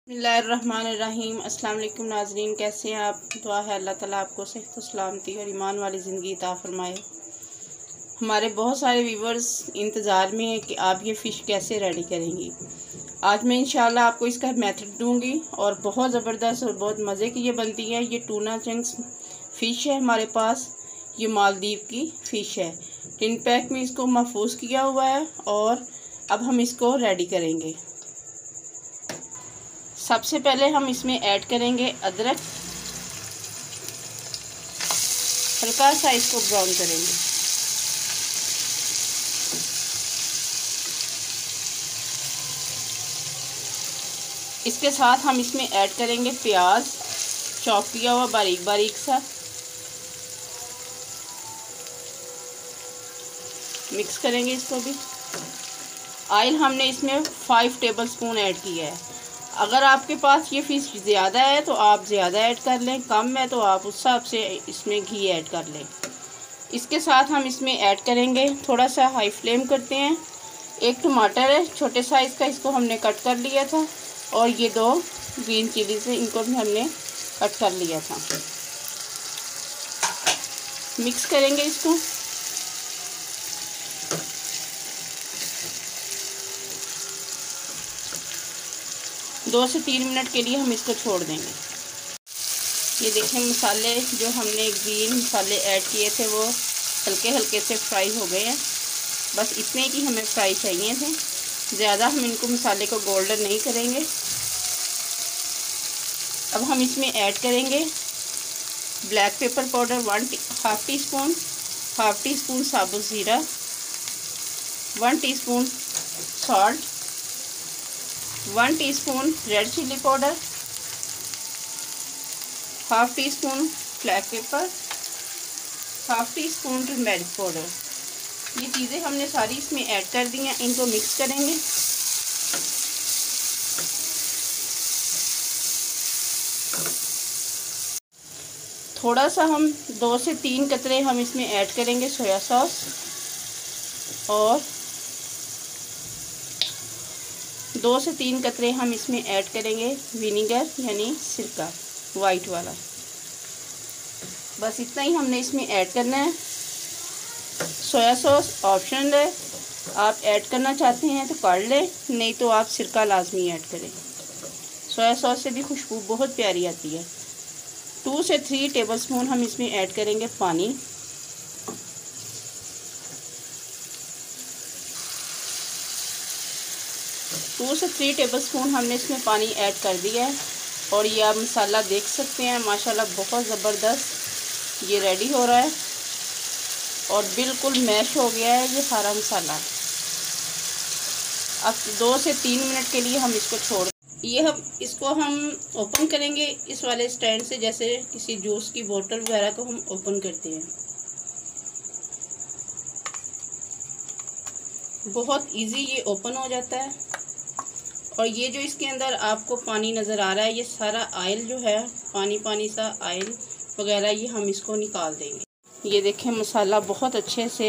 बिस्मिल्लाहिर्रहमानिर्रहीम। अस्सलाम वालेकुम नाज़रीन, कैसे हैं आप? दुआ है अल्लाह ताला आपको सेहत सलामती और ईमान वाली ज़िंदगी अता फ़रमाए। हमारे बहुत सारे व्यूवर्स इंतज़ार में हैं कि आप ये फ़िश कैसे रेडी करेंगी। आज मैं इंशाल्लाह आपको इसका मेथड दूंगी और बहुत ज़बरदस्त और बहुत मज़े की ये बनती है। ये टूना चंक्स फ़िश है हमारे पास, ये मालदीव की फ़िश है। टिन पैक में इसको महफूज किया हुआ है और अब हम इसको रेडी करेंगे। सबसे पहले हम इसमें ऐड करेंगे अदरक, हल्का सा इसको ब्राउन करेंगे। इसके साथ हम इसमें ऐड करेंगे प्याज चॉप किया हुआ बारीक बारीक सा। मिक्स करेंगे इसको भी। ऑयल हमने इसमें 5 टेबलस्पून ऐड किया है। अगर आपके पास ये फ़िश ज़्यादा है तो आप ज़्यादा ऐड कर लें, कम है तो आप उस हिसाब से इसमें घी ऐड कर लें। इसके साथ हम इसमें ऐड करेंगे, थोड़ा सा हाई फ्लेम करते हैं। एक टमाटर है छोटे साइज़ का, इसको हमने कट कर लिया था और ये 2 ग्रीन चिली से इनको भी हमने कट कर लिया था। मिक्स करेंगे इसको। दो से 3 मिनट के लिए हम इसको छोड़ देंगे। ये देखें मसाले जो हमने ग्रीन मसाले ऐड किए थे वो हल्के हल्के से फ्राई हो गए हैं। बस इतने की हमें फ्राई चाहिए थे, ज़्यादा हम इनको मसाले को गोल्डन नहीं करेंगे। अब हम इसमें ऐड करेंगे black pepper powder half teaspoon साबुत ज़ीरा, 1 teaspoon salt, 1 teaspoon red chilli powder, half teaspoon black pepper, half teaspoon turmeric powder. ये चीज़ें हमने सारी इसमें ऐड कर दी हैं। इनको मिक्स करेंगे। थोड़ा सा हम 2 से 3 कतरे हम इसमें ऐड करेंगे सोया सॉस और 2 से 3 कतरे हम इसमें ऐड करेंगे विनीगर यानी सिरका वाइट वाला। बस इतना ही हमने इसमें ऐड करना है। सोया सॉस ऑप्शनल है, आप ऐड करना चाहते हैं तो कर लें, नहीं तो आप सिरका लाजमी ऐड करें। सोया सॉस से भी खुशबू बहुत प्यारी आती है। 2 से 3 टेबलस्पून हम इसमें ऐड करेंगे पानी। टू से 3 टेबलस्पून हमने इसमें पानी ऐड कर दिया है और ये आप मसाला देख सकते हैं माशाल्लाह बहुत ज़बरदस्त ये रेडी हो रहा है और बिल्कुल मैश हो गया है ये सारा मसाला। अब 2 से 3 मिनट के लिए हम इसको छोड़ इसको हम ओपन करेंगे इस वाले स्टैंड से, जैसे किसी जूस की बोतल वगैरह को हम ओपन करते हैं। बहुत इजी ये ओपन हो जाता है और ये जो इसके अंदर आपको पानी नज़र आ रहा है ये सारा ऑयल जो है पानी पानी सा ऑयल वगैरह ये हम इसको निकाल देंगे। ये देखें मसाला बहुत अच्छे से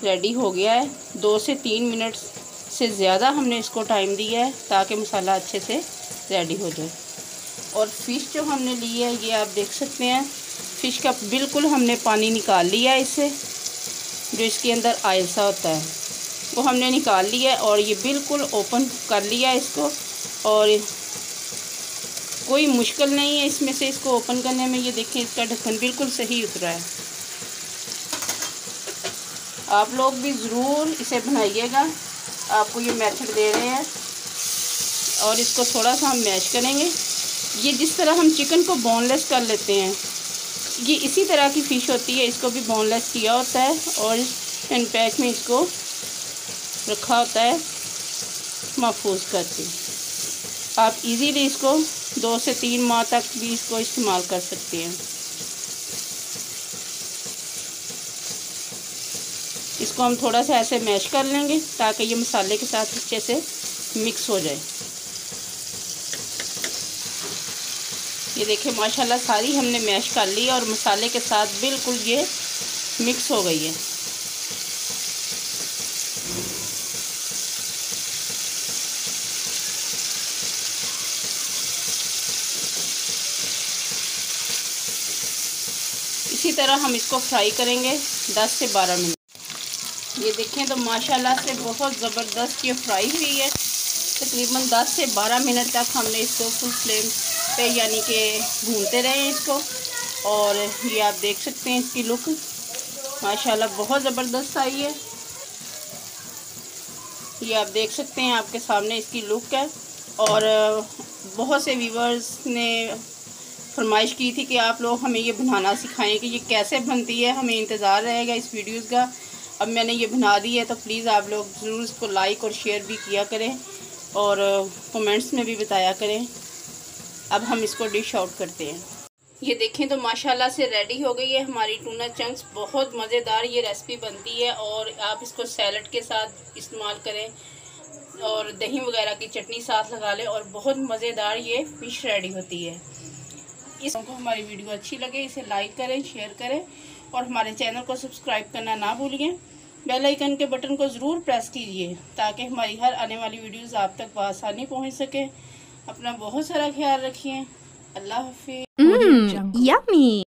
रेडी हो गया है। 2 से 3 मिनट से ज़्यादा हमने इसको टाइम दिया है ताकि मसाला अच्छे से रेडी हो जाए। और फ़िश जो हमने ली है ये आप देख सकते हैं फ़िश का बिल्कुल हमने पानी निकाल लिया है इससे, जो इसके अंदर ऑयल सा होता है वो हमने निकाल लिया है और ये बिल्कुल ओपन कर लिया है इसको। और कोई मुश्किल नहीं है इसमें से इसको ओपन करने में। ये देखें इसका ढक्कन बिल्कुल सही उतरा है। आप लोग भी ज़रूर इसे बनाइएगा, आपको ये मेथड दे रहे हैं। और इसको थोड़ा सा हम मैश करेंगे। ये जिस तरह हम चिकन को बोनलेस कर लेते हैं ये इसी तरह की फ़िश होती है, इसको भी बोनलेस किया होता है और टिन पैक में इसको रखा होता है महफूज करके। आप इजीली इसको 2 से 3 माह तक भी इसको इस्तेमाल कर सकते हैं। इसको हम थोड़ा सा ऐसे मैश कर लेंगे ताकि ये मसाले के साथ अच्छे से मिक्स हो जाए। ये देखिए माशाल्लाह सारी हमने मैश कर ली और मसाले के साथ बिल्कुल ये मिक्स हो गई है। इसी तरह हम इसको फ्राई करेंगे 10 से 12 मिनट। ये देखें तो माशाल्लाह से बहुत ज़बरदस्त ये फ्राई हुई है। तकरीबन 10 से 12 मिनट तक हमने इसको फुल फ्लेम पे यानी कि भूनते रहे इसको। और ये आप देख सकते हैं इसकी लुक माशाल्लाह बहुत ज़बरदस्त आई है। ये आप देख सकते हैं आपके सामने इसकी लुक है। और बहुत से व्यूवर्स ने फरमाइश की थी कि आप लोग हमें ये बनाना सिखाएं कि ये कैसे बनती है, हमें इंतज़ार रहेगा इस वीडियोस का। अब मैंने ये बना दी है तो प्लीज़ आप लोग ज़रूर इसको लाइक और शेयर भी किया करें और कमेंट्स में भी बताया करें। अब हम इसको डिश आउट करते हैं। ये देखें तो माशाल्लाह से रेडी हो गई है हमारी टूना चंक्स। बहुत मज़ेदार ये रेसिपी बनती है और आप इसको सैलड के साथ इस्तेमाल करें और दही वगैरह की चटनी साथ लगा लें और बहुत मज़ेदार ये फ़िश रेडी होती है। इसको हमारी वीडियो अच्छी लगे इसे लाइक करें, शेयर करें और हमारे चैनल को सब्सक्राइब करना ना भूलिए। बेल आइकन के बटन को ज़रूर प्रेस कीजिए ताकि हमारी हर आने वाली वीडियोस आप तक बआसानी पहुंच सके। अपना बहुत सारा ख्याल रखिए। अल्लाह हाफिज़। यम्मी।